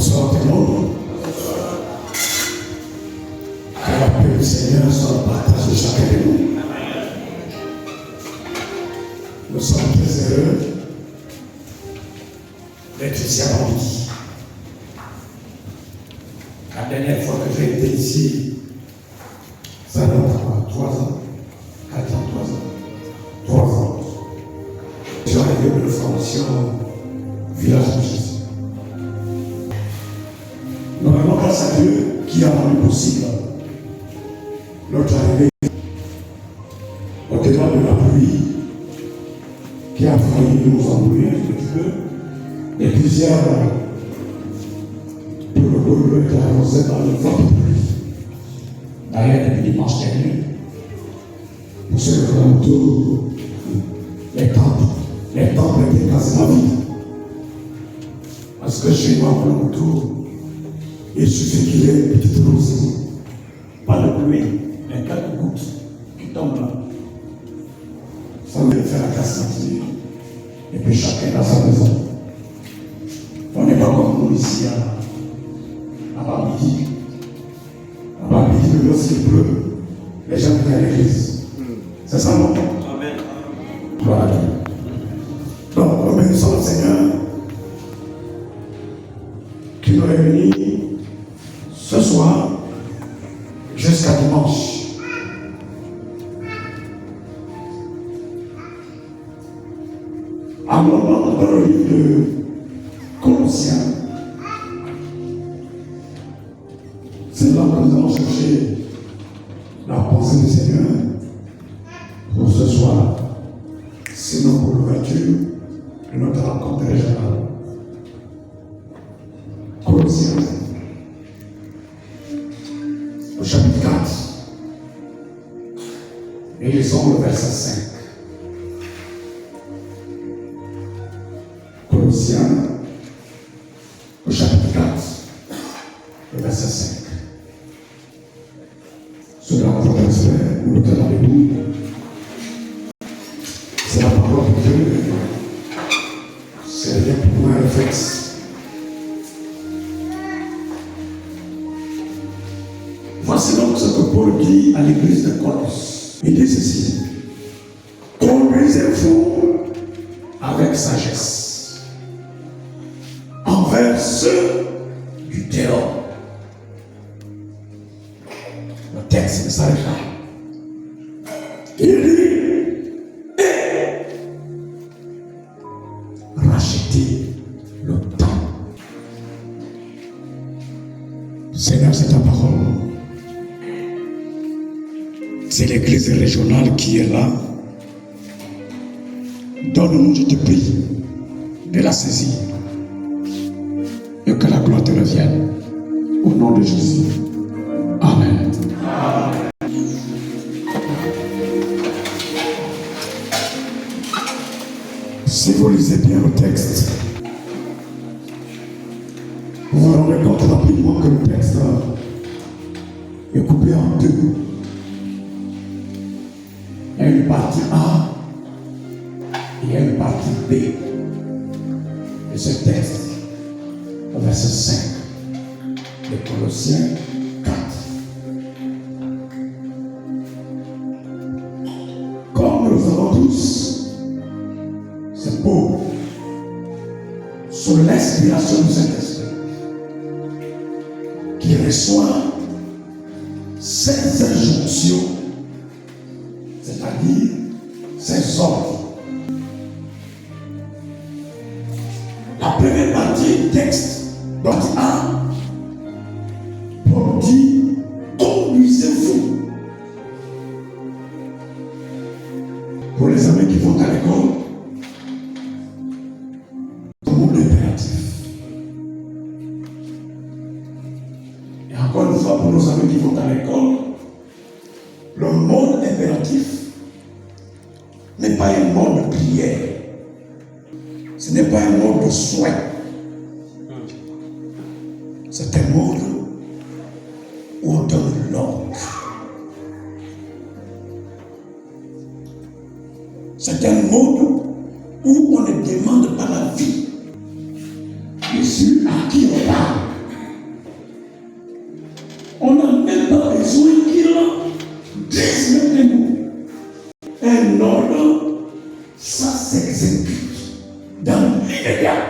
Bonsoir tout le monde. Que la paix du Seigneur soit le partage de chacun de nous. Nous sommes très heureux d'être ici à Bambiki. La dernière fois que j'ai été ici, ça date quoi, 3 ans, 4 ans, 3 ans. 3 ans. J'ai arrivé de formation village de Jésus. Nous rendons grâce à Dieu qui a rendu possible notre arrivée au-delà de la pluie qui a failli nous embrouiller un petit peu et plusieurs pour le coup été arrosé par le vent de pluie. D'ailleurs, depuis dimanche dernier, pour ceux qui ont autour, les temples étaient quasiment vides. Parce que chez moi, pour autour, il suffit qu'il y ait une petite rosée, pas de pluie, mais quelques gouttes qui tombent là. Ça me fait la casse matinée. Et puis chacun dans sa maison. On n'est pas comme nous ici à Bambiki. À Bambiki, lorsqu'il pleut, les gens viennent à l'église. C'est ça, non? Amen. Voilà. Donc, nous bénissons le Seigneur qui nous réunit ce soir jusqu'à dimanche. En moment dans le livre de Colossiens, c'est là que nous allons chercher la pensée du Seigneur pour ce soir, sinon pour l'ouverture de notre rencontre régionale. Colossiens, au chapitre 4, et lisons le verset 5. Colossiens, au chapitre 4, le verset 5. Cela va vous transférer, nous le tenons debout. C'est la parole de Dieu. C'est rien pour moi un réflexe. Voici donc ce que Paul dit à l'église de Colosse. Il dit ceci: conduisez-vous avec sagesse envers ceux du dehors. Le texte ne s'arrête là. Il dit: et rachetez le temps. Seigneur, c'est ta parole. C'est l'église régionale qui est là. Donne-nous, je te prie, de la saisir et que la gloire te revienne. Au nom de Jésus. Amen. Si vous lisez bien le texte, vous vous rendrez compte rapidement que le texte est coupé en deux. Il y a une partie A et il y a une partie B de ce texte, au verset 5 de Colossiens 4. Comme nous le savons tous, c'est beau, sous l'inspiration du Saint-Esprit, qui reçoit ces injonctions, c'est-à-dire ses ordres. La première partie du texte, partie A, Paul dit: conduisez-vous. Pour les amis qui vont à l'école, le mot impératif. Et encore une fois, pour nos amis qui vont à l'école, le mode impératif n'est pas un mode de prière. Ce n'est pas un mode de souhait. C'est un mode où on donne l'ordre. C'est un mode où on ne demande pas la vie. Jésus à qui on parle. Maintenez-nous. Un ordre, ça s'exécute dans l'immédiat,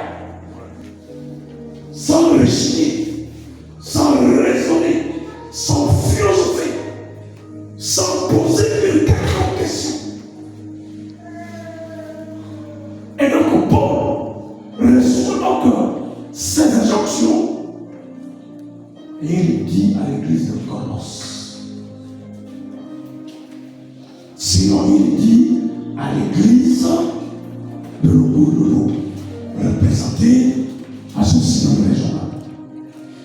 sans réfléchir, sans raisonner, sans philosopher, sans poser une quelconque question. Et donc, Paul reçoit donc ces injonctions et il dit à l'église de Colosse. Sinon, il dit à l'église de Logo, représentée à son synode régional.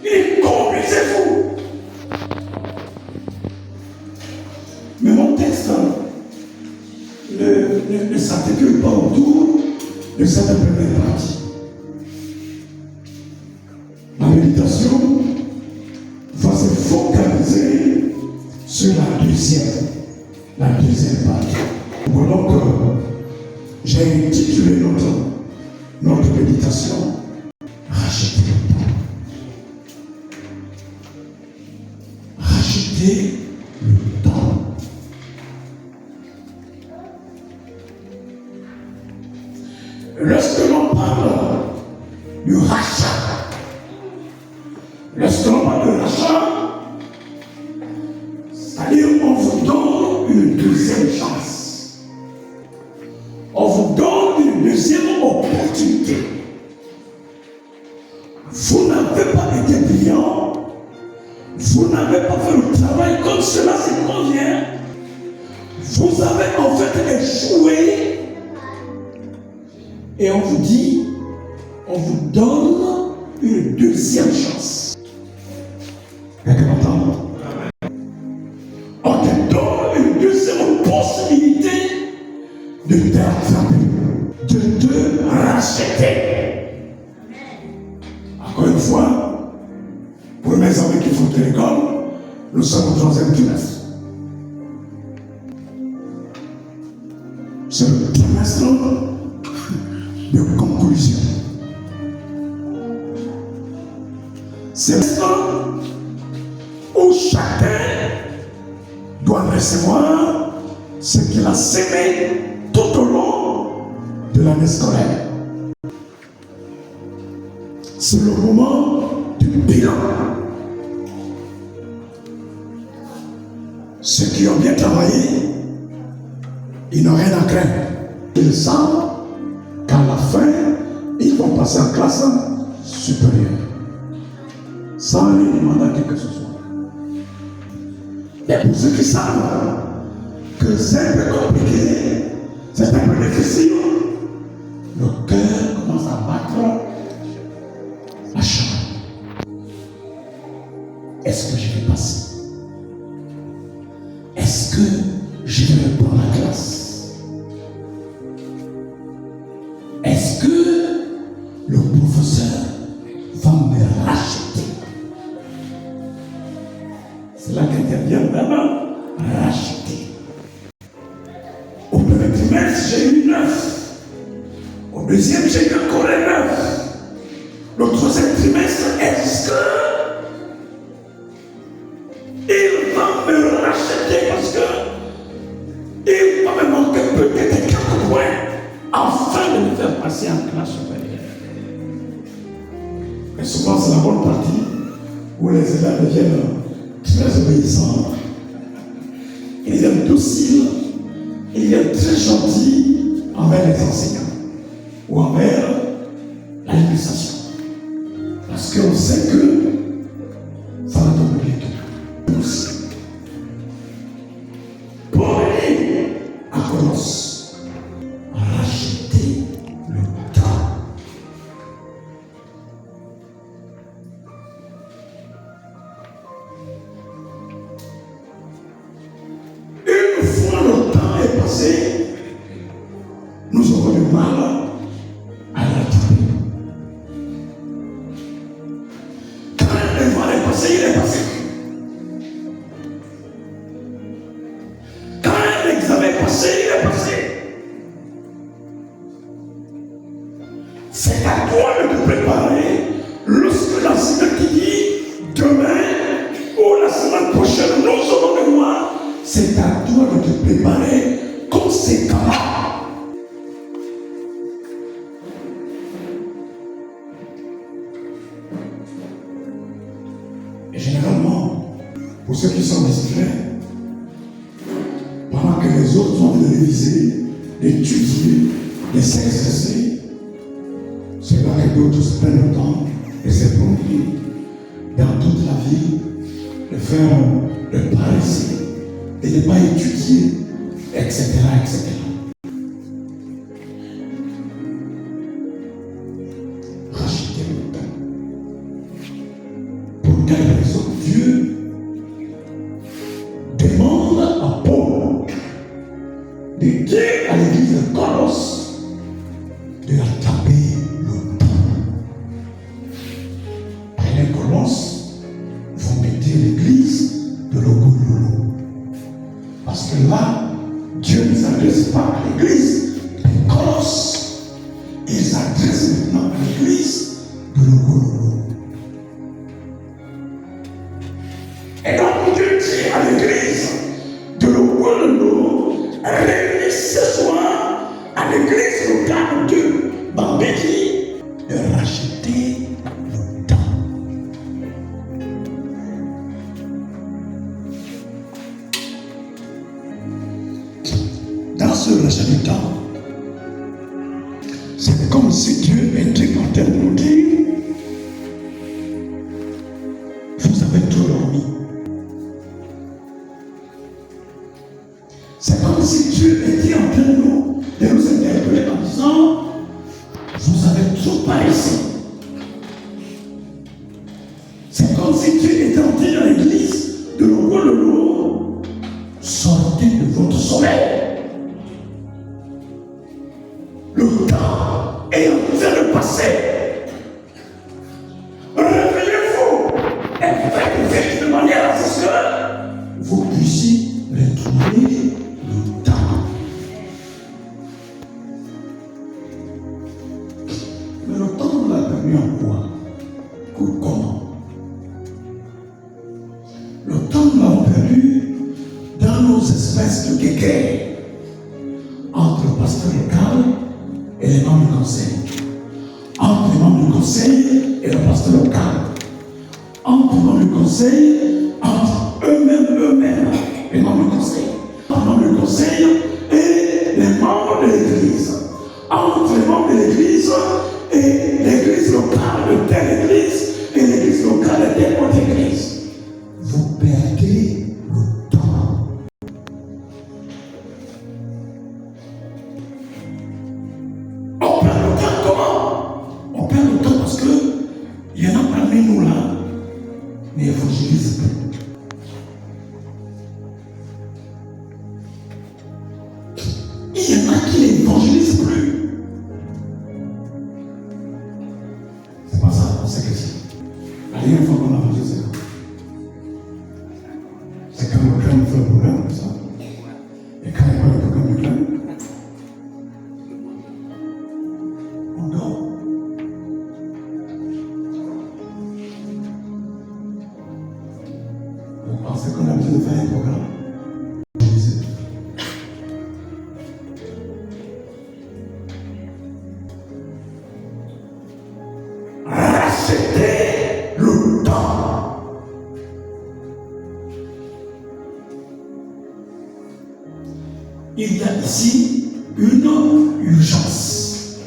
Il dit, conduisez-vous. Mais mon texte ne s'articule pas autour de cette première partie. La méditation va se focaliser sur la deuxième partie. Voilà que j'ai intitulé notre méditation Racheter le temps. Racheter le temps. Lorsque l'on parle du rachat, c'est-à-dire on vous donne une deuxième chance. On vous donne une deuxième opportunité. Vous n'avez pas été brillant. Vous n'avez pas fait le travail comme cela se convient. Vous avez en fait échoué. Et on vous dit, on vous donne une deuxième chance. Quelqu'un m'entend? On te donne une deuxième possibilité de t'attraper, de te racheter. Encore une fois, pour mes amis qui font l'école, nous sommes au 3e trimestre. C'est le trimestre de conclusion. C'est ça où chacun doit recevoir ce qu'il a sémé tout au long de l'année scolaire. C'est le moment du bilan. Ceux qui ont bien travaillé, ils n'ont rien à craindre. Ils savent qu'à la fin, ils vont passer en classe supérieure. Sans lui demander quelque chose. Et pour ceux qui savent que c'est un peu compliqué, c'est un peu difficile, le cœur commence à battre la chambre. Est-ce que je vais passer? Est-ce que je vais reprendre la classe? Est-ce que le professeur va me racheter? C'est là qu'intervient vraiment racheter. Au premier trimestre, j'ai eu 9. Au deuxième, j'ai eu encore 9. Le troisième trimestre, est-ce que il va me racheter parce que il va me manquer peut-être quelques points afin de me faire passer en classe supérieure? Et souvent, c'est la bonne partie où les élèves deviennent très obéissants, ils deviennent dociles, ils deviennent très gentils envers les enseignants ou envers l'administration. Parce qu'on sait que ça va tomber bientôt. Pour aller à Colosse, racheter le temps. Une fois le temps est passé, nous aurons du mal à Et généralement, pour ceux qui sont discrets, pendant que les autres sont de réviser, d'étudier, de s'exercer, c'est là que d'autres se prennent le temps de se plonger dans toute la vie, de faire le paresseux, et de ne pas étudier, etc., etc. Racheter le temps. Pour quelle raison Dieu demande à Paul de dire à l'église de Colosse de rattraper le temps. Et les Colosses vont mettre l'église de l'Ogololo. Parce que là, Dieu ne s'adresse pas à l'église de Colosse. Il s'adresse maintenant à l'église de l'Ogololo. Et donc Dieu dit à l'église de l'Ogololo, réunissez ce soir à l'église locale de Bambéki de racheter le temps. Dans ce rachat du temps, c'est comme si Dieu était en train de nous dire, vous avez trop dormi. C'est comme si Dieu était en train de nous interpeller en disant, vous avez trop paressé. C'est comme si Dieu était en train de l'église de l'Ogololo, sortez de votre sommeil. Le temps est en train de passer. Réveillez-vous et faites de manière à ce que vous puissiez retrouver le temps. Mais le temps nous l'a permis en quoi? Comment? Le temps nous l'a perdu dans nos espèces de guéguerre entre le pasteur local et les membres du conseil. Entre les membres du conseil et le pasteur local. Entre les membres du conseil, entre eux-mêmes, les membres du conseil. Entre les membres du conseil et les membres de l'église. Entre les membres de l'église et l'église locale de telle église et l'église locale de telle autre église. Vous perdez le temps. On perd le temps comment? On perd le temps parce que il y en a parmi nous là, n'évangélisent plus. Il y en a qui n'évangélisent plus. C'est pas ça, c'est que c'est. La dernière fois qu'on a fait ça, c'est quand le crâne fait le programme comme ça. Et quand il n'y a pas le programme du crâne, on dort. Vous pensez qu'on a besoin de faire un programme? Racheter le temps. Il y a ici une urgence.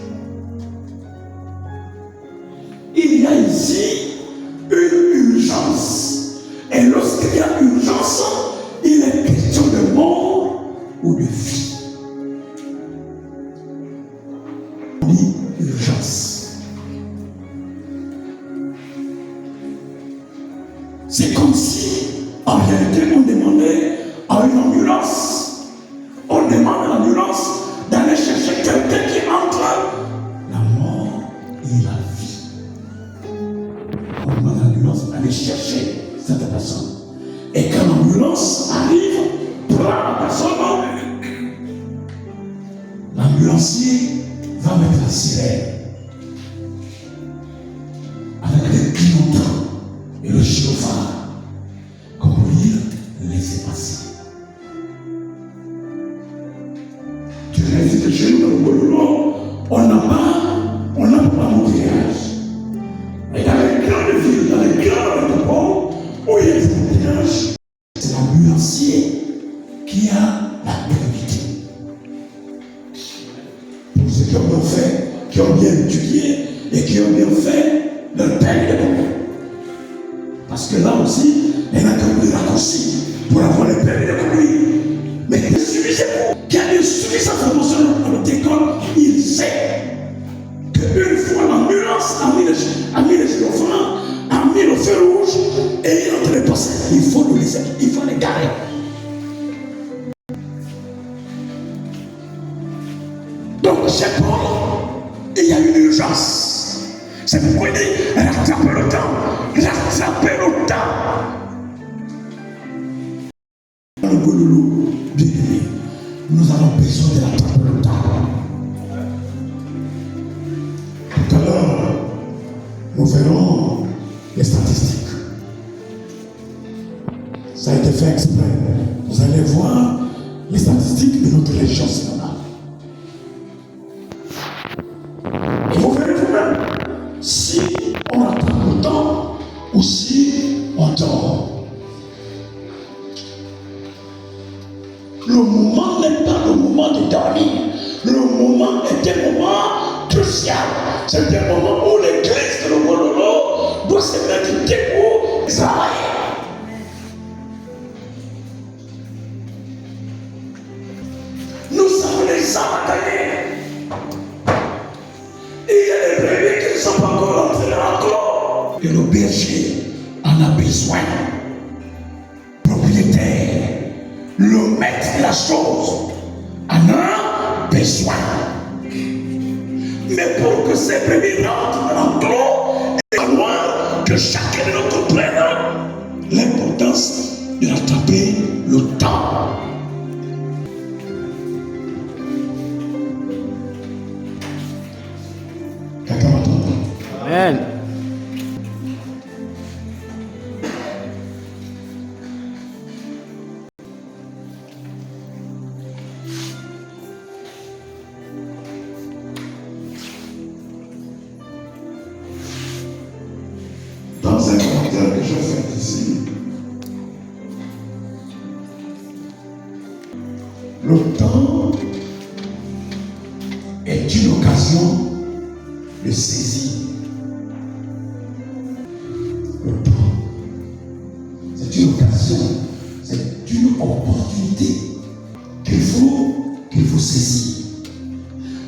Il y a ici une urgence. Et lorsqu'il y a urgence, il est question de mort ou de vie. On dit urgence. C'est comme si, en réalité, on demandait à une ambulance. On demande à l'ambulance d'aller chercher quelqu'un qui entre la mort et la vie. On demande à l'ambulance d'aller chercher cette personne. Et quand l'ambulance arrive, prend la personne, l'ambulancier va mettre la sirène avec les clignotants et le gyrophare, comme pour dire, laissez passer. Tu restes chez nous dans le Gololo, on n'a pas d'embouteillage. Mais dans les grandes villes, dans les grandes métropoles, ambulancier qui a la priorité. Pour ceux qui ont bien fait, qui ont bien étudié et qui ont bien fait leur permis de conduire. Parce que là aussi, il y en a qui ont des raccourcis pour avoir le permis de conduire. Mais il suffit qui a eu suffisamment de formation dans notre école, il sait qu'une fois l'ambulance a mis les gyrophares, a mis le feu rouge et il est en train de passer. Il faut nous laisser, il faut les garer. Donc, c'est bon, il y a une urgence. C'est pourquoi il dit rattrapez le temps, rattrapez le temps. Dans le Gouloulou, bien aimé, nous avons besoin de rattraper le temps. Tout à l'heure, nous verrons les statistiques. Ça a été fait exprès. Vous allez voir les statistiques de notre région sénatale. Et vous verrez vous-même si on attend le temps ou si on dort. Le moment n'est pas le moment de dormir. Le moment est un moment crucial. C'est un moment où l'église de Lomololo doit se mettre debout et travailler. Nous avons les âmes à gagner. Il y a des bébés qui ne sont pas encore entrés dans l'enclos. Et le berger en a besoin. Propriétaire, le maître de la chose en a besoin. Mais pour que ces bébés rentrent dans l'enclos, il va falloir que chacun de nous comprenne l'importance de rattraper le temps. Quelqu'un m'entend? Amen. Dans un commentaire que je fais ici, le temps est une occasion de saisir. Le temps, c'est une occasion, c'est une opportunité qu'il faut saisir.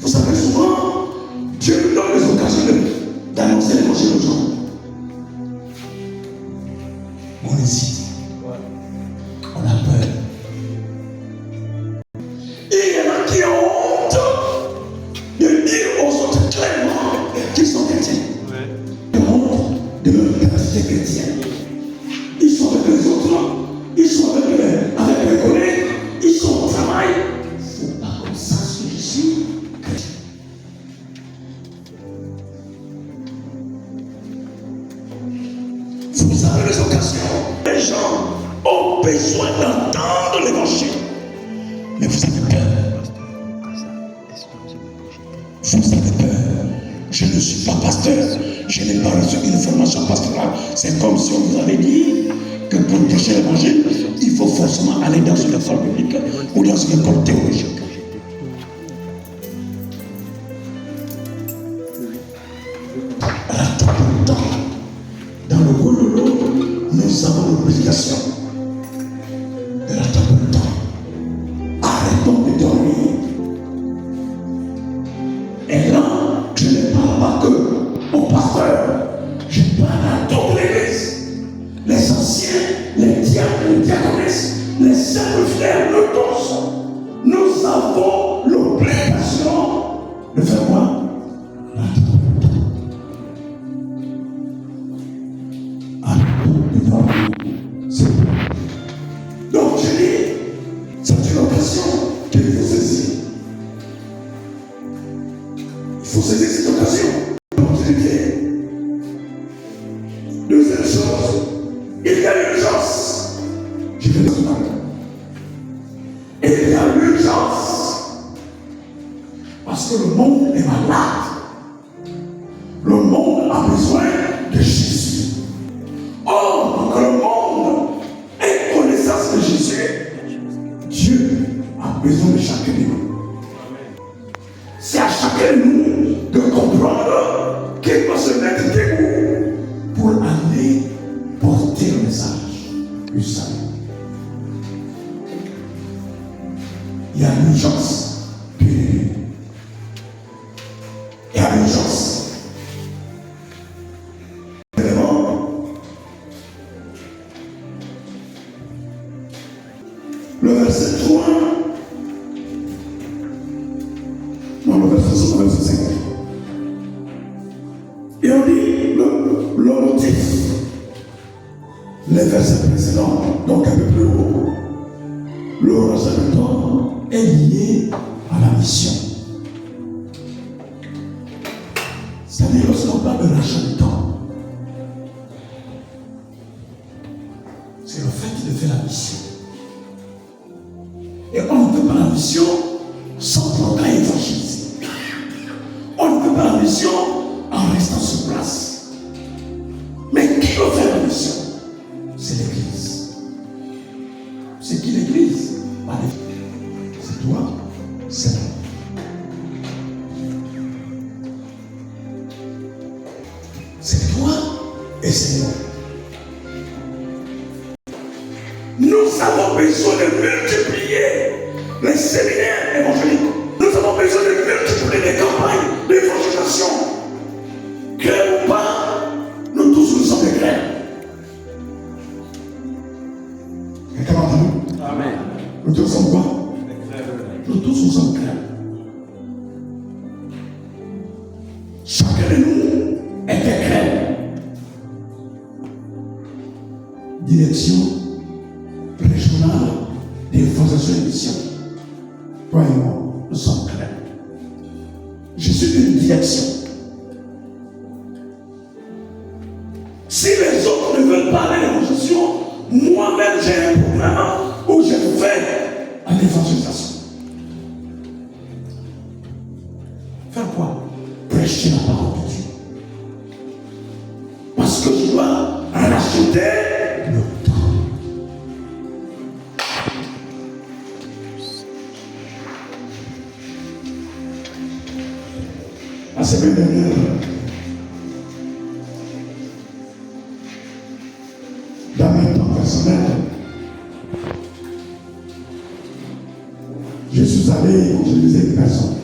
Vous savez, souvent, Dieu nous donne les occasions d'annoncer l'évangile aux gens. On hésite, on a peur. Et il y en a qui ont honte de dire aux autres clairement qu'ils sont chrétiens. Ils ont honte de leur identité chrétienne. Ils sont avec les autres, ils sont avec les collègues, ils sont au travail. Il ne faut pas qu'on sache que je suis chrétien. Vous avez les occasions. Les gens ont besoin d'entendre l'évangile. Mais vous avez peur. Vous avez peur. Je ne suis pas pasteur. Je n'ai pas reçu une formation pastorale. C'est comme si on vous avait dit que pour prêcher l'évangile, il faut forcément aller dans une école publique ou dans une école théologique. Rattrapons le temps. Dans le Gololo, nous avons l'obligation de rattraper le temps. Arrêtons de dormir. Et là, je ne parle pas que au pasteur, je parle à toute l'église. Les anciens, les diacres, les diaconesses, les simples frères, nous tous, nous avons l'obligation de faire quoi? Donc je dis, c'est une occasion qu'il faut saisir. Il faut saisir cette occasion. L'opportunité. Deuxième chose, il y a l'urgence. Je vais le dire. Il y a l'urgence. Parce que le monde est malade. Le monde a besoin de Jésus. Or, que le monde ait connaissance de Jésus, t'es où pour aller porter le message du salut. Il y a l'urgence. Il y a l'urgence. Vraiment, le verset 3, non, le verset 5. Et on dit le motif. Les versets précédents, donc un peu plus haut. Le reste du temps est lié à la mission. C'est-à-dire, lorsqu'on parle de l'achat du temps, c'est le fait de faire la mission. Et on ne peut pas la mission sans pourtant évangéliser. On ne peut pas la mission en restant sur place. Mais qui veut faire la mission? C'est l'Église. C'est qui l'Église? C'est toi, c'est moi. C'est toi et c'est moi. Nous avons besoin de multiplier les séminaires évangéliques. Nous avons besoin de multiplier les campagnes d'évangélisation. Crème ou pas, nous tous nous sommes des crèmes. Quelqu'un d'entre nous? Amen. Nous tous sommes quoi? Nous tous nous sommes crèmes. Chacun de nous est des crèmes. Direction régionale d'évangélisation et mission. Toi et moi, nous sommes crèmes. Je suis une direction. Si les autres ne veulent pas aller à l'évangélisation, moi-même j'ai un programme où je vais à l'évangélisation. Faire quoi? Prêcher la parole de Dieu. Parce que je dois racheter le temps. La semaine dernière, dans mes temps personnels, je suis allé évangéliser une personne.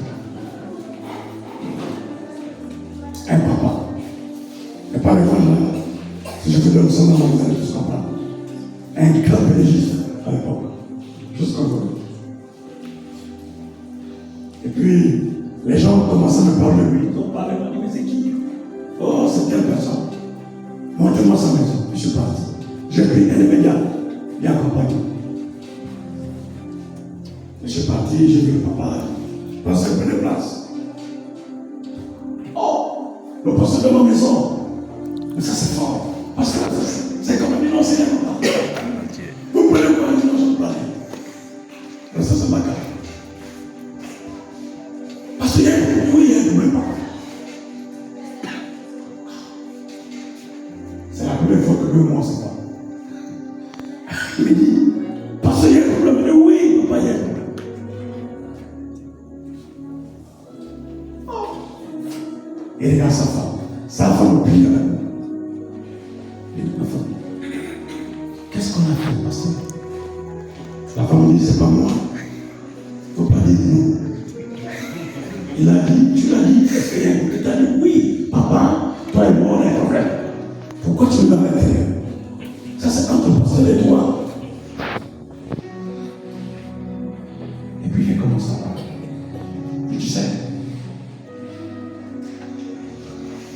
Un papa. Et par exemple, si je vous donne son nom, vous allez tous comprendre. Un grand pédagogiste à l'époque. Jusqu'à aujourd'hui. Et puis, les gens commençaient à me parler de lui. Ils ont parlé, ils m'ont dit, mais c'est qui? Oh, c'est telle personne. Montrez-moi sa maison. Je suis parti. J'ai pris un immédiat. Bien accompagné. Je suis parti, j'ai vu le papa. Parce qu'il prenait place. Oh, le poste de ma maison. Mais ça, c'est fort. Parce que c'est comme un bilan, c'est important. Vous prenez quoi un bilan sur le planète? Mais ça, c'est ma carte. Parce qu'il y a un double papa. C'est la première fois que 2 mois, c'est pas. Il me dit, parce qu'il y a un problème. Mais oui, papa, il y a un problème. Et regarde sa femme. Sa femme prie avec nous. Il dit, ma femme, qu'est-ce qu'on a fait, pasteur? La femme dit, c'est pas moi. Il ne faut pas dire non. Il a dit, tu l'as dit, est-ce qu'il y a un problème? Tu as dit, oui, papa, toi et moi, on a un problème. Pourquoi tu me l'as fait? Ça, c'est entre le pasteur et toi. Et puis, il commence à parler. Et tu sais,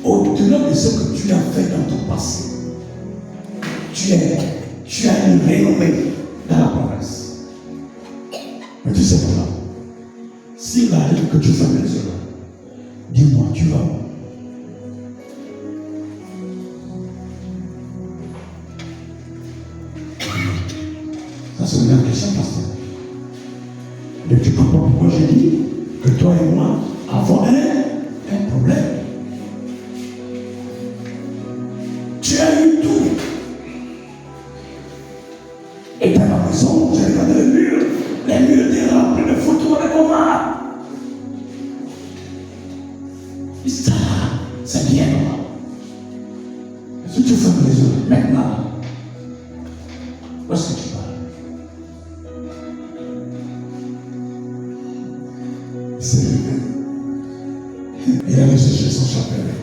au-delà de ce que tu as fait dans ton passé, tu as une renommée dans la province. Mais tu sais pas, s'il arrive que tu t'amènes cela, dis-moi, tu vas où? Ça, c'est une bonne question, pasteur. Et tu comprends pourquoi j'ai dit que toi et moi avons un problème. Tu as eu tout. Et dans la maison, j'ai regardé les murs étaient remplis de photos avec Omar. Et ça, c'est bien, maman. Si tu fermes les yeux, maintenant, où est-ce que tu parles? Il s'est levé. Il allait chercher son chapelet.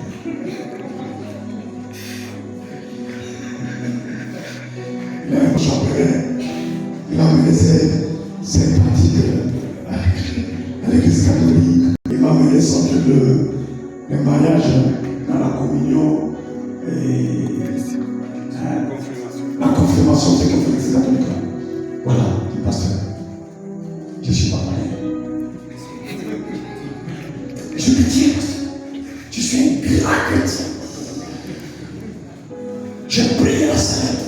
Il a un chapelet. Il a amené ses pratiques à l'église catholique. Il m'a amené son truc de mariage dans la communion et la confirmation, c'est qu'on fait l'église catholique. Voilà, le pasteur. Je ne suis pas pareil. Je te dis, tu suis un grand chrétien. J'ai prié la sainte.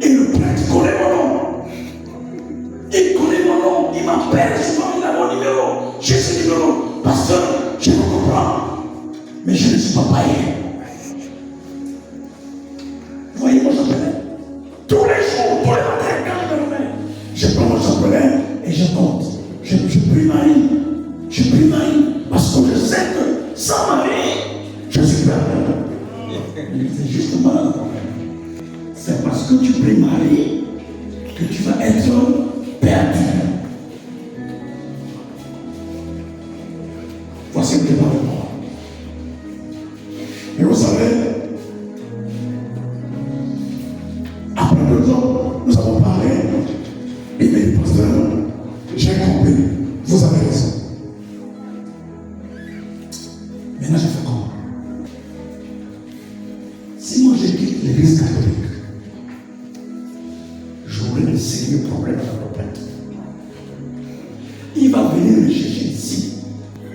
Et le prêtre connaît mon nom. Il connaît mon nom. Il m'appelle souvent, il a mon numéro. J'ai ce numéro. Pasteur, je me comprends. Mais je ne suis pas païen. Vous voyez mon chapelet? Tous les jours, tous les matins, quand je me réveille, je prends mon chapelet et je compte. Je prie Marie. Je prie Marie. Parce que je sais que sans Marie, je suis perdu. C'est justement le problème. C'est parce que tu pries Marie que tu vas être perdu. Voici le débat de moi. Et vous savez, après 2 ans, nous avons parlé. Et mes pasteurs, j'ai compris. Vous avez raison. Maintenant, je fais comment? Si moi je quitte l'église catholique, j'aurai de sérieux problèmes avec le prêtre. Il va venir me chercher ici,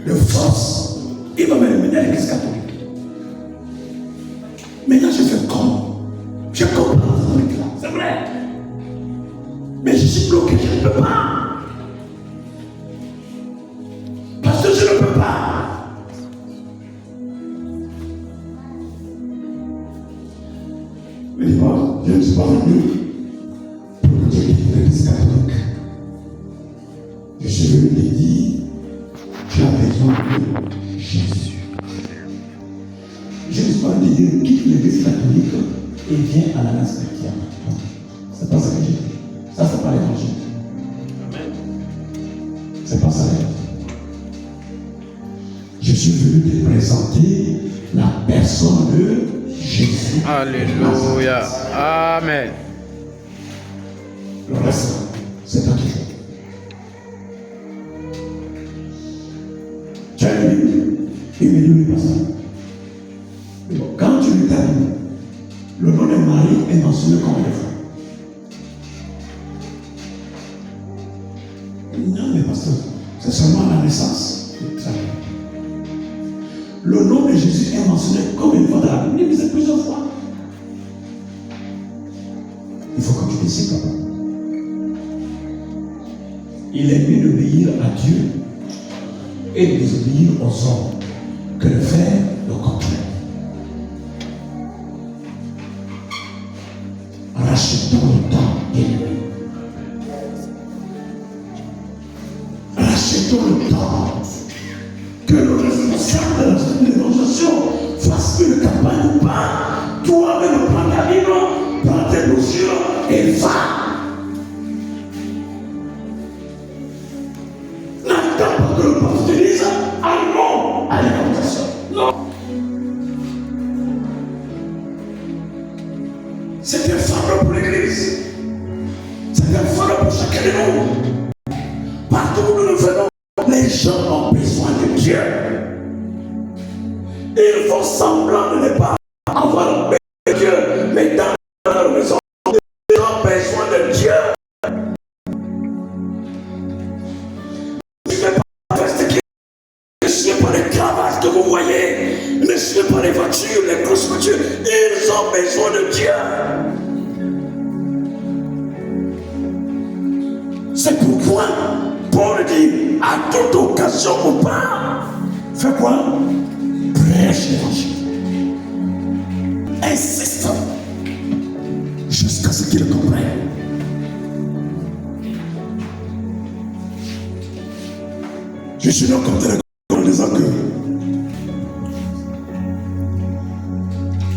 de force. Il va me mener à l'église catholique. Maintenant, je fais comment? Je comprends ce truc-là, c'est vrai. Mais je suis bloqué, je ne peux pas. Parce que je ne peux pas. Mais moi, je ne suis pas venu pour que Dieu quitte l'église catholique. Je suis venu te dire, tu as besoin de Jésus. Je ne suis pas venu dire, quitte l'église catholique et viens à la messe chrétienne. C'est pas ça que j'ai dit. Ça, c'est pas l'évangile. C'est pas ça l'évangile. Je suis venu te présenter la personne de Jésus. Alléluia. Amen. Le reste, c'est pas toujours. Tu as lu, il me dit, oui, pasteur. Quand tu lis ta Bible, le nom de Marie est mentionné combien de fois? Non, mais pasteur, c'est seulement la naissance. Le nom de Jésus est mentionné combien de fois dans la Bible? Mais c'est plusieurs fois. Il faut que tu décides, papa. Il est mieux d'obéir à Dieu et de désobéir aux hommes que de faire le contraire. Rachetons le temps, bien-aimé. Rachetons le temps. Que le responsable de l'évangélisation fasse une campagne ou pas. Toi-même, prends ta Bible, prends tes brochures et va. N'attends pas que le pasteur te dise ah non à l'évangélisation. Non. C'est un fardeau pour l'église. C'est un fardeau pour chacun de nous. Partout où nous le faisons, les gens ont besoin de Dieu. Ils font semblant de ne pas avoir besoin de Dieu, mais dans leur maison, ils ont besoin de Dieu. Ne suivez pas les festivals, ne suivez pas les cravaches que vous voyez, ne suivez pas les voitures, les grosses voitures. Ils ont besoin de Dieu. C'est pourquoi Paul dit, à toute occasion ou pas, fais quoi? Prêche l'évangile. Insiste jusqu'à ce qu'il comprenne. Je suis donc comme tel en disant que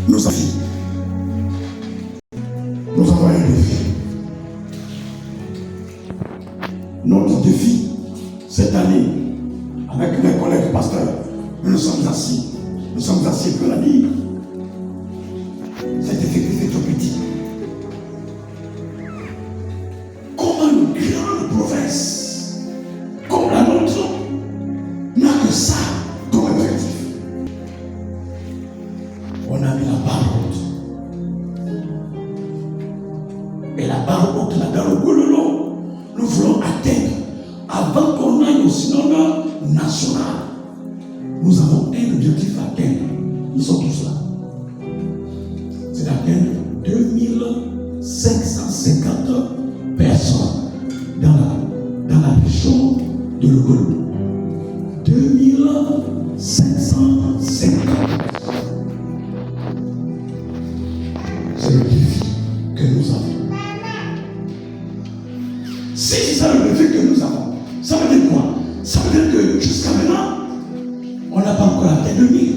Nous avons un défi. Notre défi, cette année, avec mes collègues pasteurs, nous sommes assis pour la nuit. Cet effectif est tout petit. Comment une grande province comme la nôtre n'a que ça comme objectif? On a mis la barre haute. Et la barre haute, là, dans le Gololo, nous voulons atteindre, avant qu'on aille au synode national, nous avons un objectif à atteindre. Nous sommes tous là. C'est d'atteindre 2550 personnes dans la région de Logolo. 2550. C'est le défi que nous avons. Si c'est le défi que nous avons, ça veut dire quoi? Ça veut dire que jusqu'à maintenant, on n'a pas encore atteint 2000.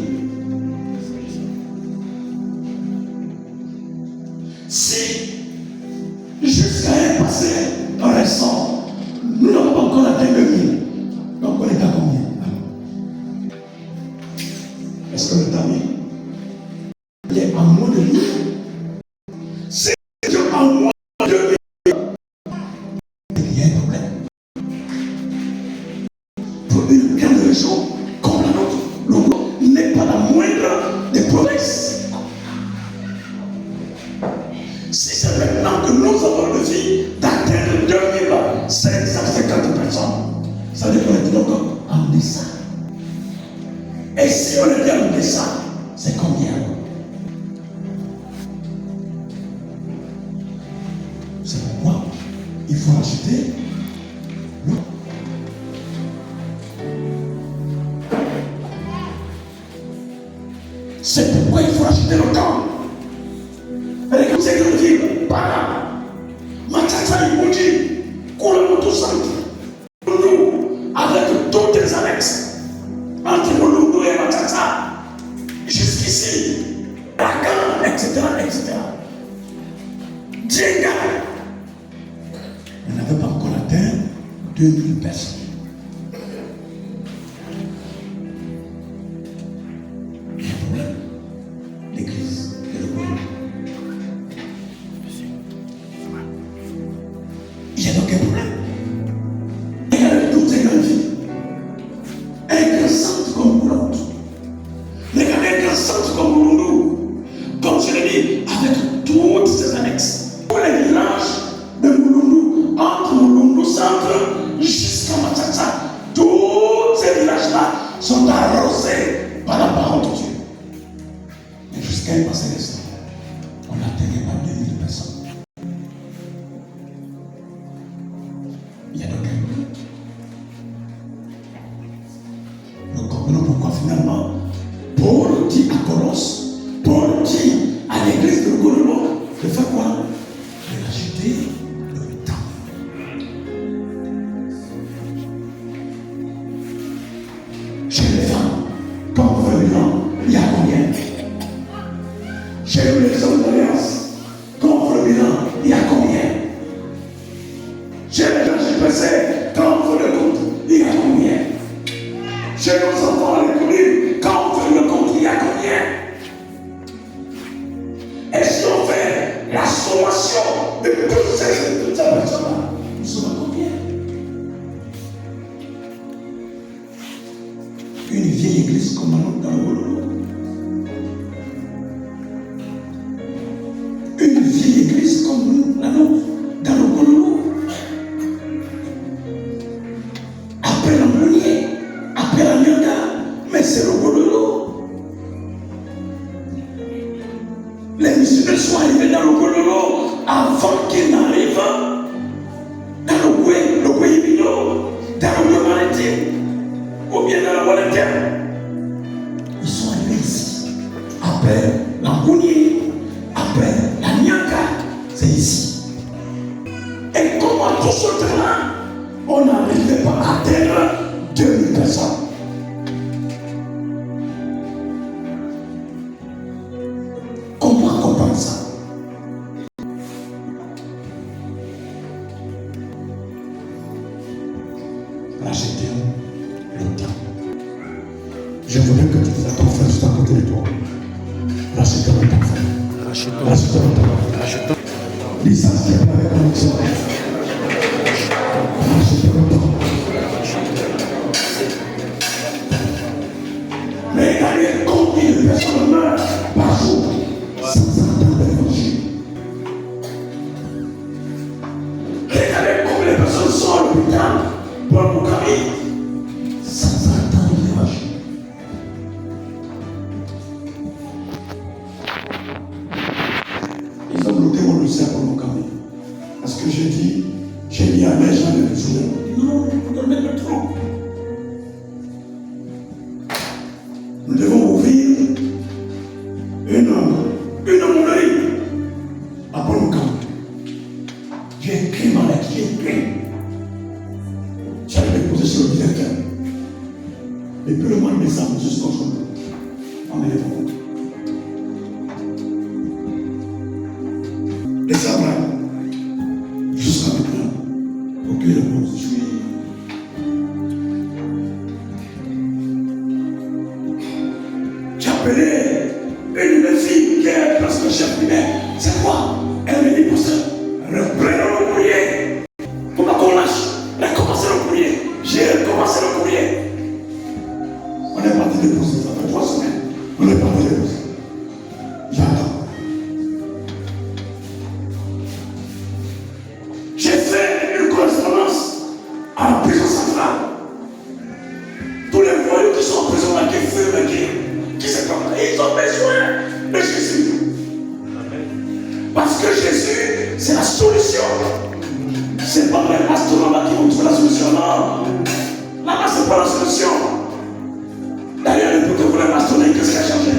Si jusqu'à un passé récent, nous n'avons pas encore atteint 2000, donc on est à combien? Est-ce que le temps il est en moins de 1000? C'est en moins de 2000. Il y a un problème. Pour une grande région comme la nôtre, le Congo n'est pas la moindre des provinces. Si c'est maintenant que nous avons le défi d'atteindre 2550 personnes, ça veut dire qu'on est donc en deçà. Et si on est en deçà, c'est combien? C'est pourquoi il faut acheter le. C'est pourquoi il faut acheter le camp. Avec une seconde ville, para, Matata et Moudi, Koulamoto Santi, avec toutes les annexes, entre Molondo et Matata, jusqu'ici, Lagan, etc., etc. Djenga, on n'avait pas encore atteint 2000 personnes. Il y a un problème. L'église et le gouvernement. Il y a donc un problème. Regardez toutes ces grandes villes. Un grand centre comme Boulogne. Regardez un grand centre comme Boulogne. Comme je l'ai dit, avec toutes ces annexes. Pour les villages de Boulogne, entre Boulogne centre jusqu'à Matata, tous ces villages-là sont arrosés par la parole de Dieu. Mais jusqu'à un passé restant, on n'atteignait pas 2000 personnes. Il y a donc un problème. Nous comprenons pourquoi finalement Paul dit à Colosse, Paul dit à l'église de Gololo de faire quoi? De l'acheter le temps. Chez les femmes, quand vous venez là, il y a combien? Chez les hommes d'alliance, quand vous venez là, il y a combien? Chez les gens GPC, quand on fait le compte, il y a combien? Chez nos enfants à l'école, quand on fait le compte, il y a combien? Et si on fait la sommation de toutes ces personnes-là, nous sommes à combien? Une vieille église comme la nôtre dans le Gololo. Une vieille église comme la nôtre dans le Gololo. Après la Meunier, après la Nyanga, mais c'est le Gololo. Les missionnaires sont arrivés dans le Gololo avant qu'ils n'arrivent dans le Guéhibino, dans le Maritime, ou bien dans la Wallet. Ils sont arrivés ici. Après la Mounier, après la Nyanga, c'est ici. Et comment tout ce temps-là, on n'arrivait pas à atteindre 2000 personnes. Rachetons le temps. Rachetons le temps. Licence qui est avec connexion. Rachetons le temps. Mais regardez combien de personnes meurent par jour sans entendre l'évangile. Regardez combien de personnes sont à l'hôpital pour le Moukami sans entendre l'évangile. Ils ont bloqué mon dossier pour le Moukami. Parce que j'ai dit à mes gens de le jouer. Non, vous donnez le trop. Nous devons ouvrir une monnaie à Polocan. J'ai écrit ma lettre, j'ai écrit. J'allais déposer sur le directeur. Depuis le mois de décembre jusqu'au jour. Emmenez-vous. Décembre jusqu'à maintenant. Ok, le 11 juillet. J'ai appelé une fille qui est presque chef primaire. C'est quoi? Elle me dit pour ça. Reprenons le courrier. Pour pas qu'on lâche. Recommencer le courrier. J'ai recommencé le courrier. On est parti déposer. Ça fait 3 semaines. On est parti déposer. J'attends. J'ai fait une correspondance à la prison centrale. Tous les voyous qui sont en prison là, qui fument, qui se comme ils ont besoin de Jésus. Parce que Jésus, c'est la solution. C'est pas les pasteurs là qui vont trouver la solution. Non. Là-bas, c'est pas la solution. D'ailleurs, depuis que vous les bastonnez, qu'est-ce qui a changé?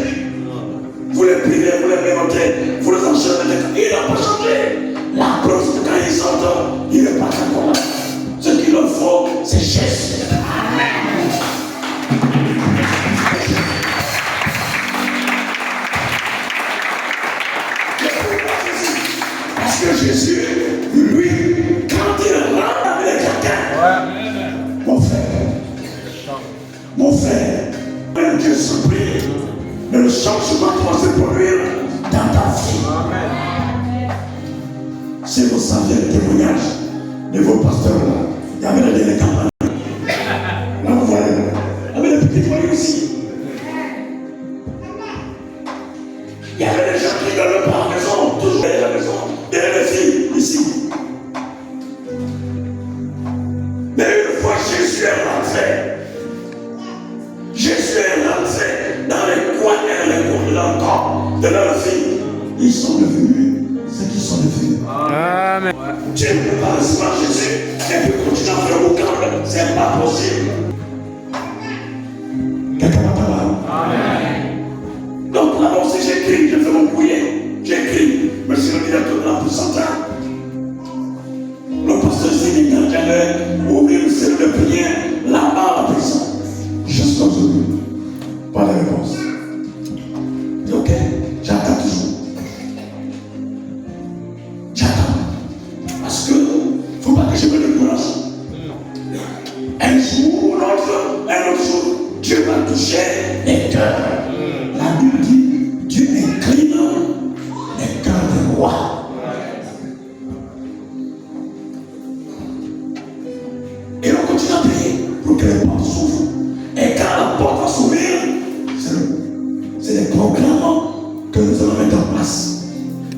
Vous les privez, vous les mémontez, vous les enchaînez. Il n'a pas changé. La preuve, c'est que quand ils sortent, il n'est pas encore là. Ce qu'il leur faut, c'est Jésus. Amen. Parce que Jésus, lui, quand il rentre avec quelqu'un, mon frère, même Dieu supplie, mais le changement doit se produire dans ta vie. Si vous saviez le témoignage de vos pasteurs là, il y avait des campagnes. Là, vous voyez, il y avait des petits foyers aussi. Il y avait des gens qui ne pas à la maison, toujours derrière la maison, derrière les filles, ici. Mais une fois Jésus est rentré dans les coins et les cours de leur corps, de leurs filles, ils sont devenus ce qu'ils sont devenus. Amen. Dieu ne peut pas recevoir Jésus et puis continuer à faire au camp, c'est pas possible. Quelqu'un m'entend là? Amen. Donc là aussi j'écris, je fais mon courrier, j'écris, monsieur le directeur de la pourcentage. Le pasteur Sénégal j'allais ouvrir une cellule de prière là-bas à la prison. Jusqu'à aujourd'hui, pas de réponse. Ok, j'attends toujours. J'attends. Parce que, faut pas que je me décourage. Un jour ou l'autre, un autre jour, Dieu va toucher les cœurs. La Bible dit, Dieu incline les cœurs des rois. Et on continue à prier pour que les portes s'ouvrent. Et quand la porte va s'ouvrir, c'est des programmes que nous allons mettre en place.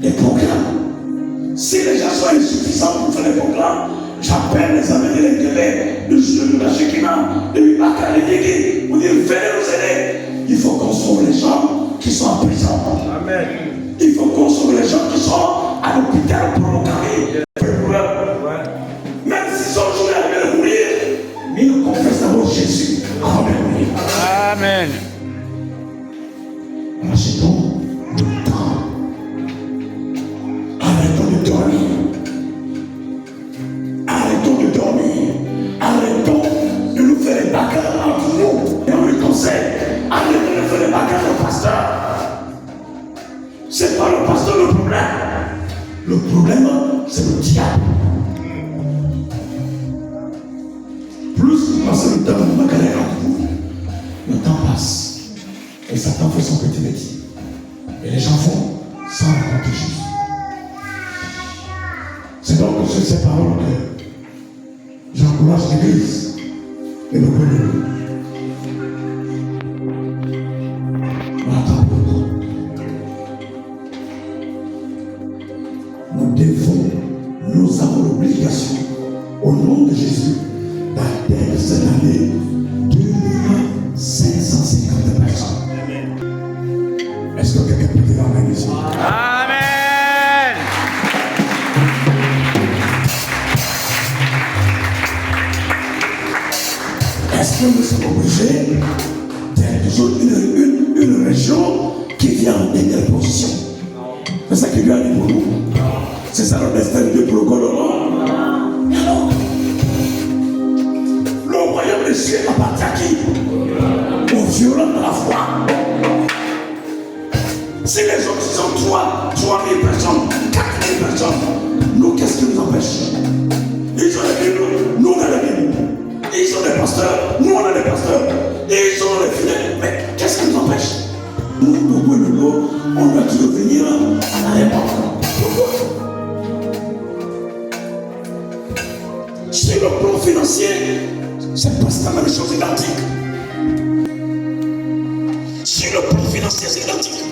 Des programmes. Si les gens sont insuffisants pour faire les programmes, j'appelle les amis de l'intérêt, de la Shekinah, de l'Ibaka, de l'Yégué, pour dire venez nous aider. Il faut qu'on sauve les gens qui sont en prison. Amen. Il faut qu'on sauve les gens qui sont à l'hôpital pour le carré. Même s'ils sont aujourd'hui arrivés à mourir, mais ils confessent d'abord Jésus. Amen. Amen. Rachetons le temps. Arrêtons de dormir. Arrêtons de dormir. Arrêtons de nous faire les bagarres entre nous. Et on le conseille. Arrêtons de faire les bagarres au pasteur. C'est pas le pasteur le problème. Le problème, c'est le diable. Plus vous passez le temps de bagarrer entre vous, le temps passe. Et Satan fait son petit métier. Et les gens font sans raconter Jésus. C'est donc sur ces paroles que j'encourage l'Église et le peuple. Nous avons l'obligation, au nom de Jésus, d'atteindre cette année 2550 personnes. Est-ce que quelqu'un peut dire Amen ici? Amen. Est-ce que nous sommes obligés d'être toujours une région qui vient en dernière position? C'est ça qui lui arrive pour nous. C'est ça le destin de Dieu pour le gouvernement. Alors, le royaume des cieux appartient à qui? Aux violents de la foi. Si les autres sont 3 000 personnes, 4 000 personnes, nous, qu'est-ce qui nous empêche? Ils ont les Bibles, nous on a les Bibles. Ils ont des pasteurs, nous on a des pasteurs. Ils ont les fidèles, mais qu'est-ce qui nous empêche? Nous, au bout de l'eau, on doit toujours venir à la réponse. Pourquoi? Sur le plan financier, c'est presque la même chose identique. Sur le plan financier, c'est identique.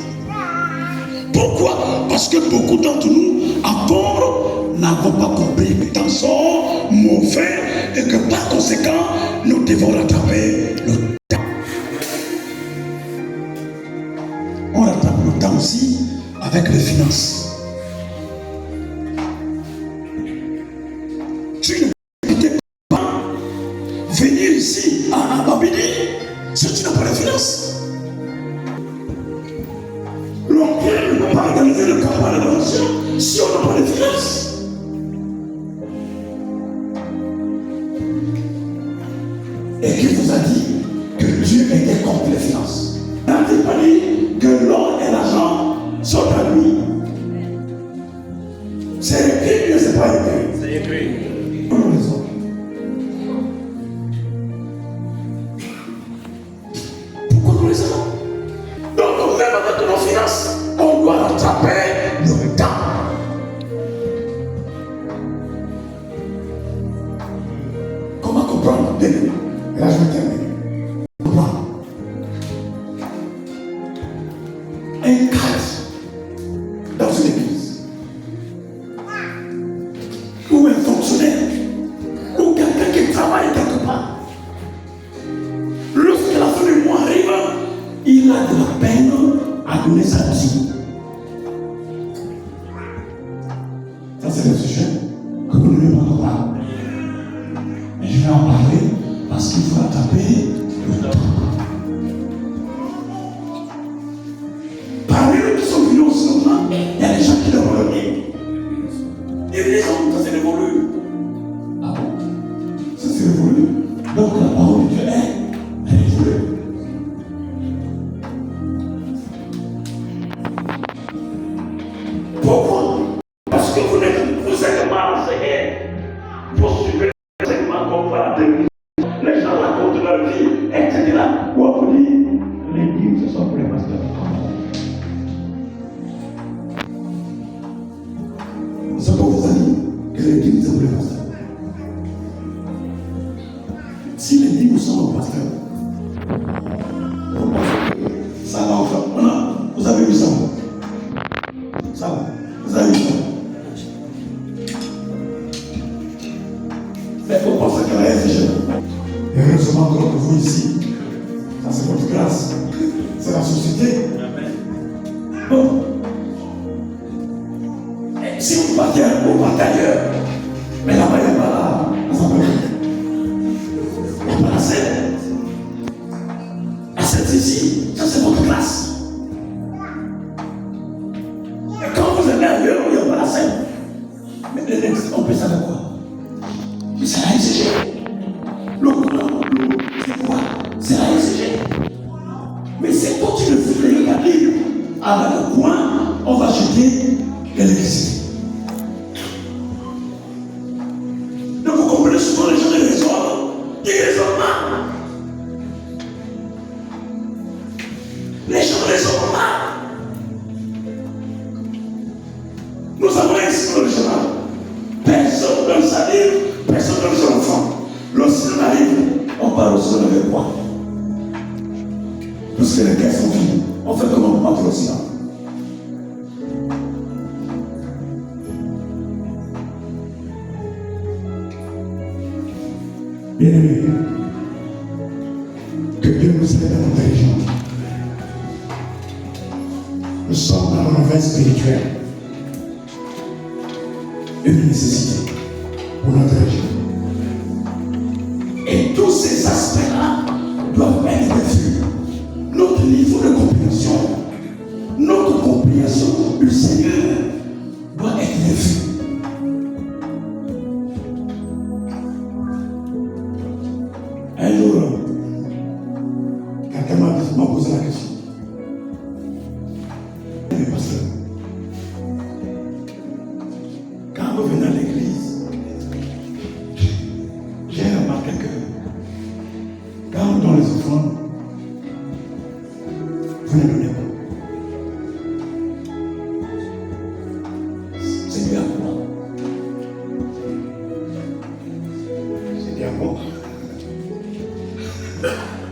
Pourquoi? Parce que beaucoup d'entre nous, encore, n'avons pas compris que les temps sont mauvais et que par conséquent, nous devons rattraper le temps. On rattrape le temps aussi avec les finances. Tu ne peux pas venir ici à Babidi si tu n'as pas les finances. L'on ne peut pas organiser le campagne de l'adoration si on n'a pas les finances. Et qui vous a dit que Dieu était contre les finances? N'a-t-il pas dit que l'or et l'argent sont à lui? C'est écrit, mais ce n'est pas écrit. C'est écrit. Comment les autres? Pourquoi nous les avons? Donc, même avec nos finances, on doit rattraper le temps. Comment comprendre? Et là, je vais terminer. Comprendre. Un cadre dans une église, ou un fonctionnaire, ou quelqu'un qui travaille quelque part, lorsque la fin du mois arrive, il a de la peine à donner sa dîme. Ça, c'est le sujet que nous ne parlons pas. Mais je vais en parler parce qu'il faut attraper le temps. Parmi eux qui sont venus au cinéma, il y a des gens qui doivent revenir. Et les hommes, ça c'est révolu. Ah bon? Ça c'est révolu. Donc la parole de Dieu est révolue. Pourquoi? Parce que vous êtes mal enseigné. Vous suivez l'enseignement comme par la télévision. Les gens racontent leur vie, etc. Ou on vous dit, les dîmes, ce sont pour les pasteurs. Ce qu'on vous a dit, que les dîmes, c'est pour les pasteurs. Si les dîmes sont aux pasteurs, ça va en faire. Vous avez vu ça? Ça va. Vous avez vu ça? Mais faut penser qu'elle est légère. Et heureusement que vous ici, ça c'est votre grâce. C'est la société. Bon. Et si vous partez ailleurs, mais là-bas, il n'y a pas la assemblée. Il n'y a pas la scène. La scène ici, ça c'est votre classe. Et quand vous allez ailleurs, il n'y a pas la scène. Mais on peut savoir quoi? Mais c'est la SG. L'eau, c'est quoi? C'est la SG. Mais c'est quand tu le fais regarder à le coin, on va jeter l'électricité. Donc vous comprenez souvent les gens qui raisonnent. Ils raisonnent mal. Les gens raisonnent mal. Nous avons ainsi dans le chemin. Personne donne sa livre, personne donne son enfant. Lorsqu'on arrive, on part au sol avec quoi? Puisque les caisses sont vides, on fait comment on rentre au silence. Bien-aimés, que Dieu nous aide à notre région. Nous sommes dans un revers spirituel, une nécessité pour notre région. Et tous ces aspects-là doivent être vus. Notre niveau de compréhension du Seigneur doit être vu. Un jour, quelqu'un m'a posé la question. Mais pasteur, quand vous venez à l'église, j'ai remarqué que quand on donne les offrandes, vous ne donnez pas. C'est bien à moi. C'est bien à moi.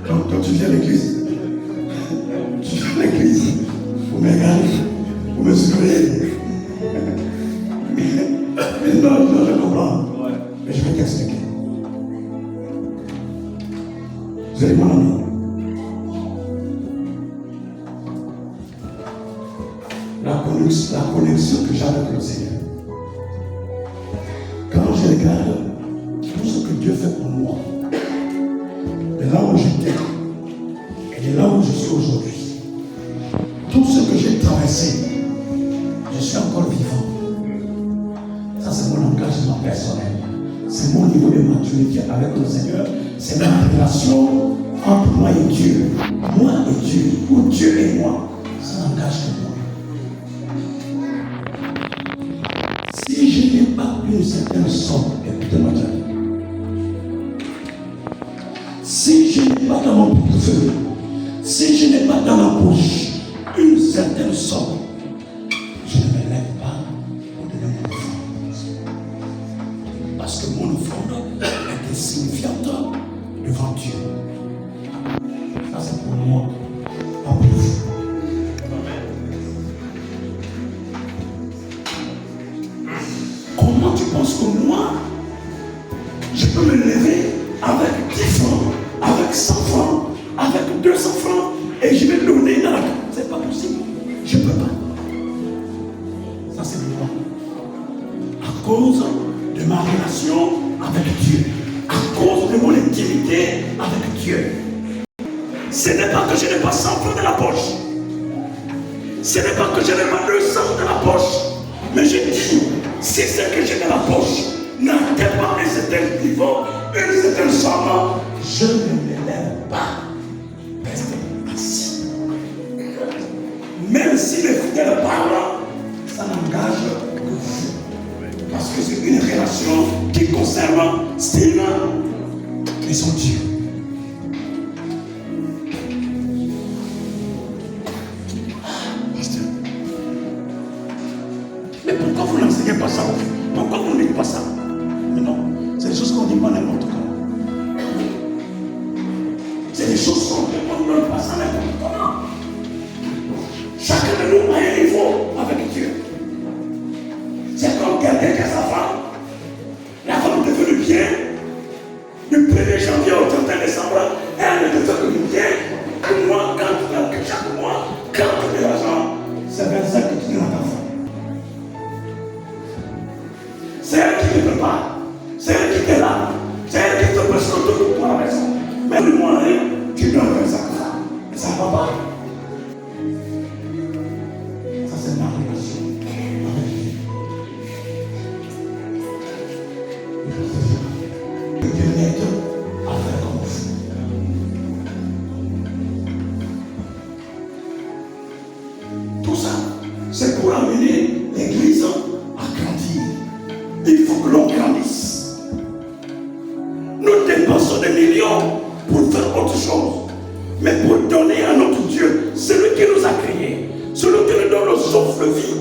Quand tu viens à l'église, vous me regardez, vous me souriez. Mais non, je comprends. Mais je vais t'expliquer. Vous allez mon ami. La connexion que j'ai avec le Seigneur. Quand je regarde tout ce que Dieu fait pour moi, de là où j'étais et de là où je suis aujourd'hui, tout ce que j'ai traversé, je suis encore vivant. Ça, c'est mon engagement personnel. C'est mon niveau de maturité avec le Seigneur. C'est ma relation entre moi et Dieu. Moi et Dieu, ou Dieu et moi. Ça n'engage que moi. Si je n'ai pas une certaine somme, écoutez-moi bien. Si je n'ai pas dans mon portefeuille, si je n'ai pas dans ma poche une certaine somme, je ne me lève pas pour donner mon offrande. Parce que mon offrande est insignifiante devant Dieu. Ça, c'est pour moi, pas pour vous. Comment tu penses que moi, je peux me lever avec 10 francs, avec 100 francs, avec 200 francs, et je vais donner dans la carte? C'est pas possible. Je ne peux pas. Ça, c'est moi. À cause de ma relation avec Dieu, à cause de mon intimité avec Dieu. Ce n'est pas que je n'ai pas 100 francs dans la poche. Ce n'est pas que je n'ai pas 200 dans la poche. Mais je dis, si ce que j'ai dans la poche n'atteint pas un certain niveau, une certaine somme, je ne me lève pas. Reste assis. Même si les fidèles parlent, ça n'engage que vous. Parce que c'est une relation qui concerne Steve et son Dieu. Pasteur. Mais pourquoi vous n'enseignez pas ça? Pourquoi vous ne dites pas ça? Mais non, c'est des choses qu'on ne dit pas n'importe comment. C'est des choses qu'on ne donne pas ça n'importe comment. Chacun de nous a un niveau avec Dieu. C'est comme quelqu'un qui a sa femme. La femme est devenue bien. Du 1er janvier au 31 décembre, elle ne devient que bien. Que moi, chaque mois, quand tu as l'argent, c'est 25 que tu donnes à ta femme. C'est elle qui te prépare. C'est elle qui te lave. C'est elle qui te presse tout pour la maison. Mais le mois, tu donnes 25 francs. Mais ça ne va pas. Ça, c'est ma relation avec Dieu. Le bien-être à faire comme vous. Tout ça, c'est pour amener l'Église à grandir. Il faut que l'on grandisse. Nous dépensons des millions pour faire autre chose. Mais pour donner à notre Dieu, celui qui nous a créés, celui qui nous donne le souffle vie.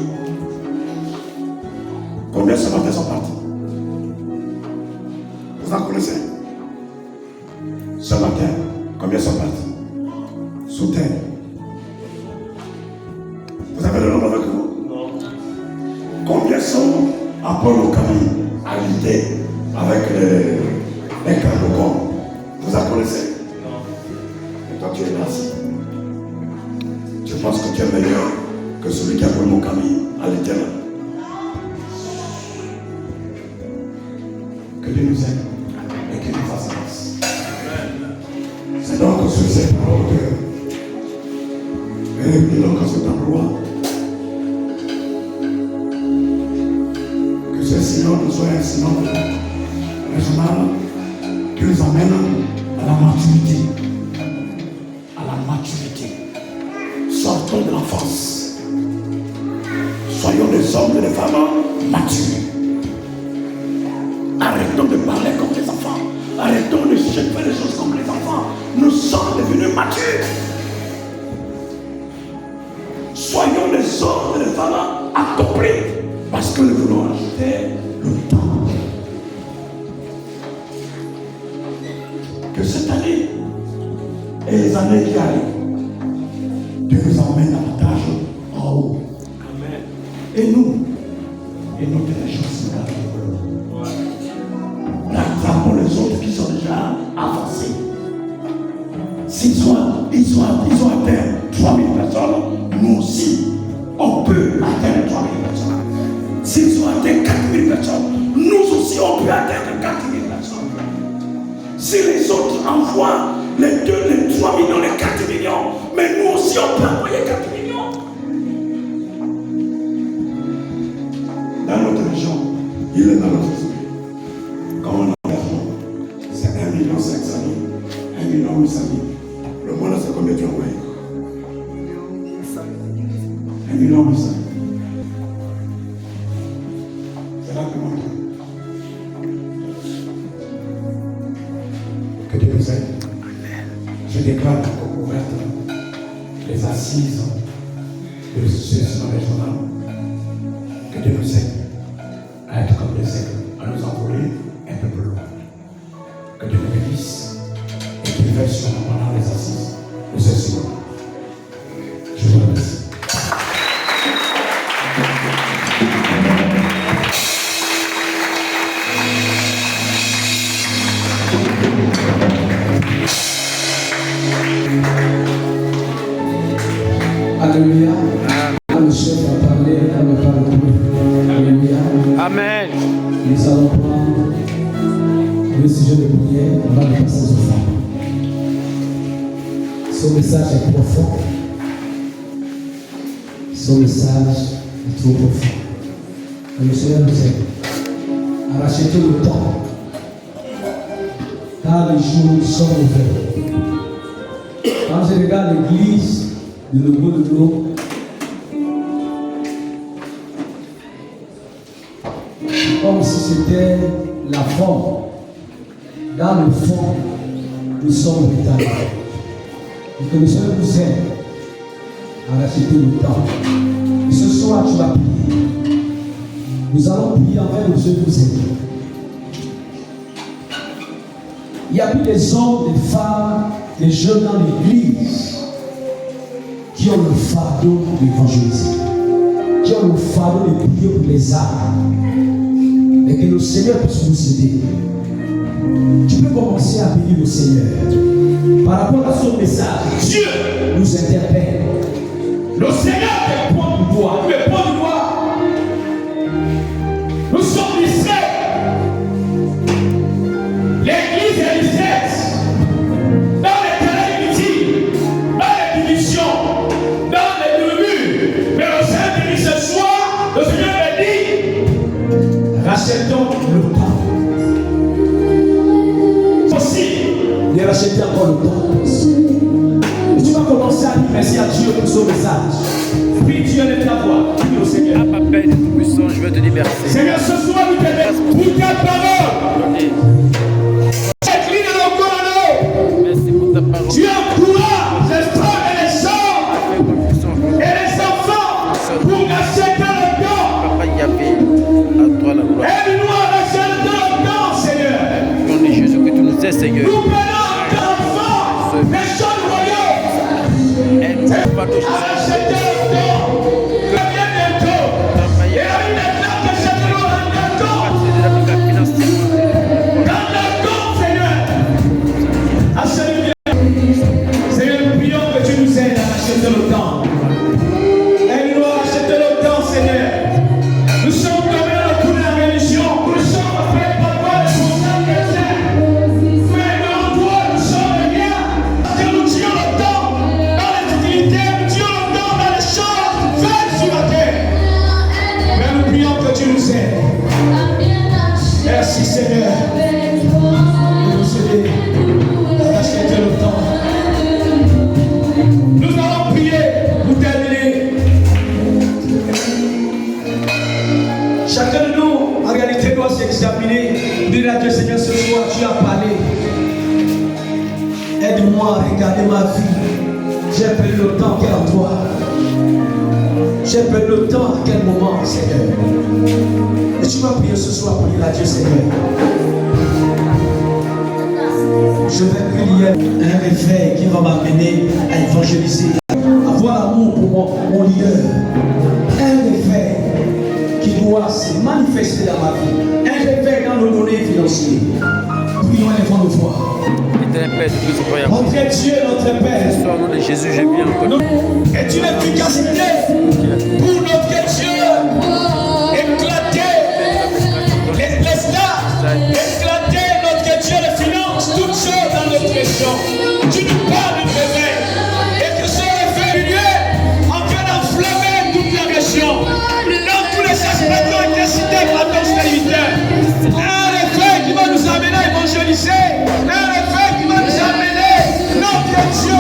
Combien sont à Paul au Camille, à l'idée, avec les carbocons? Vous en connaissez? Et toi, tu es là. Tu penses que tu es meilleur que celui qui a Paul au Camille, à l'idée? Que Dieu nous aime et qu'il nous fasse grâce. C'est donc sur ces paroles que donc à cet endroit, que ce Seigneur nous soit un Seigneur régional qui nous amène à la maturité. À la maturité. Sortons de l'enfance. Soyons des hommes et des femmes matures. Arrêtons de parler comme les enfants. Arrêtons de faire les choses comme les enfants. Nous sommes devenus matures. Soyons des hommes et des femmes accomplis. Parce que nous voulons ajouter le temps. Que cette année et les années qui arrivent, Dieu nous emmène davantage en haut. Amen. Et nous, et notre réjouissons. Rattrapons les autres qui sont déjà avancés. S'ils ont atteint 3000 personnes, nous aussi, on peut atteindre 3000 personnes. S'ils ont atteint 4000 personnes, nous aussi, on peut atteindre 4000 personnes. Si les autres envoient les 2, les 3 millions, les 4 millions, mais nous aussi, on peut envoyer 4 millions. Dans notre région, il est dans notre esprit. Comme on a c'est 1,5 million, 1,8 million. Le monde, c'est combien tu as envoyé? 1,8 million. C'est là que moi. Que Dieu nous aide. Je déclare encore ouverte les assises de ce régional. Que Dieu nous aide à être comme des aigles, à nous envoler un peu plus loin. Que Dieu nous bénisse et qu'il veille sur nous pendant les assises de ce Seigneur. Je vous remercie. Alléluia. Quand le chef va parler, elle ne parle plus. Alléluia. Amen. Nous allons prendre le sujet de prière avant de passer aux offrandes. Son message est profond. Son message est trop profond. Et le Seigneur nous aide à racheter le temps. Car les jours sont ouverts. Quand je regarde l'église de Logo de l'eau, comme si c'était la forme. Dans le fond, nous sommes retardés. Et que le Seigneur nous aide à racheter le temps. Et ce soir, tu vas prier. Nous allons prier envers le Dieu nous aide. Il y a plus des hommes, des femmes, des jeunes dans l'église qui ont le fardeau d'évangéliser, qui ont le fardeau de prier pour les âmes, et que le Seigneur puisse nous aider. Tu peux commencer à bénir le Seigneur. Par rapport à son message, Dieu nous interpelle. Le Seigneur te pointe du doigt, me pointe du doigt. Nous sommes distraits. L'église est distraite. Dans les terrains inutiles, dans les divisions, dans les murmures. Mais le Seigneur dit ce soir, le Seigneur me dit, rachetons le temps. Possible de racheter encore le temps. Et tu vas commencer à dire merci à Dieu pour son message. Prie Dieu de ta voix. Prie au Seigneur. Ah, Papa, il est tout puissant, je veux te dire merci. Seigneur, ce soir, nous te remercions pour ta parole. Merci pour ta parole. Tu encourages les femmes et les hommes et les enfants pour racheter le temps. Papa, il y avait à toi la gloire. Aide-nous à racheter le temps, Seigneur. Au nom de Jésus, que tu nous aides, Seigneur. Nous prenons d'enfants, les choses royaux. Aide-nous, Papa, de À racheter le temps. Que bien bientôt. Et à une examiner. Dire à Dieu, Seigneur, ce soir, tu as parlé. Aide-moi à regarder ma vie. J'ai perdu le temps, quel en toi. J'ai perdu le temps, à quel moment, Seigneur. Et tu vas prier ce soir pour dire à Dieu, Seigneur. Je vais prier un réveil qui va m'amener à évangéliser, avoir l'amour pour mon leader. Un réveil qui doit se manifester dans ma vie. Un réveil dans nos données financières. Prions les vents de foi. Éternel Père, tout ce croyant. Notre Dieu, notre Père. Ce soir, au nom de Jésus, je viens encore. Est une efficacité pour notre Dieu. Éclater les stars, éclater notre Dieu, les finances, toutes choses dans notre région. Tu nous parles du réveil. Et que ce réveil Dieu en train d'enflammer toute la région. Dans tous les aspects qui ont été cités par ton serviteur. Un réveil qui va nous amener à évangéliser. Un réveil qui va nous amener notre Dieu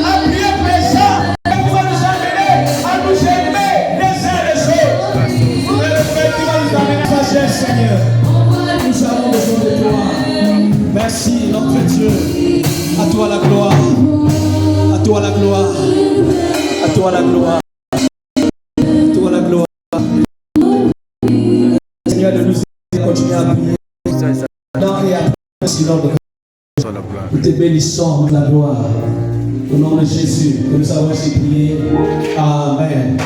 à prier présent. Et qui va nous amener à nous aimer les uns les autres. Un réveil qui va nous amener à la sagesse, Seigneur. Nous avons besoin de toi. Merci, notre Dieu. À toi la gloire. À toi la gloire. À toi la gloire. À toi la gloire. Seigneur, de nous aider à continuer à prier. Dans et après, sinon de nous te bénissons de la gloire. Au nom de Jésus, que nous avons ainsi prié. Amen.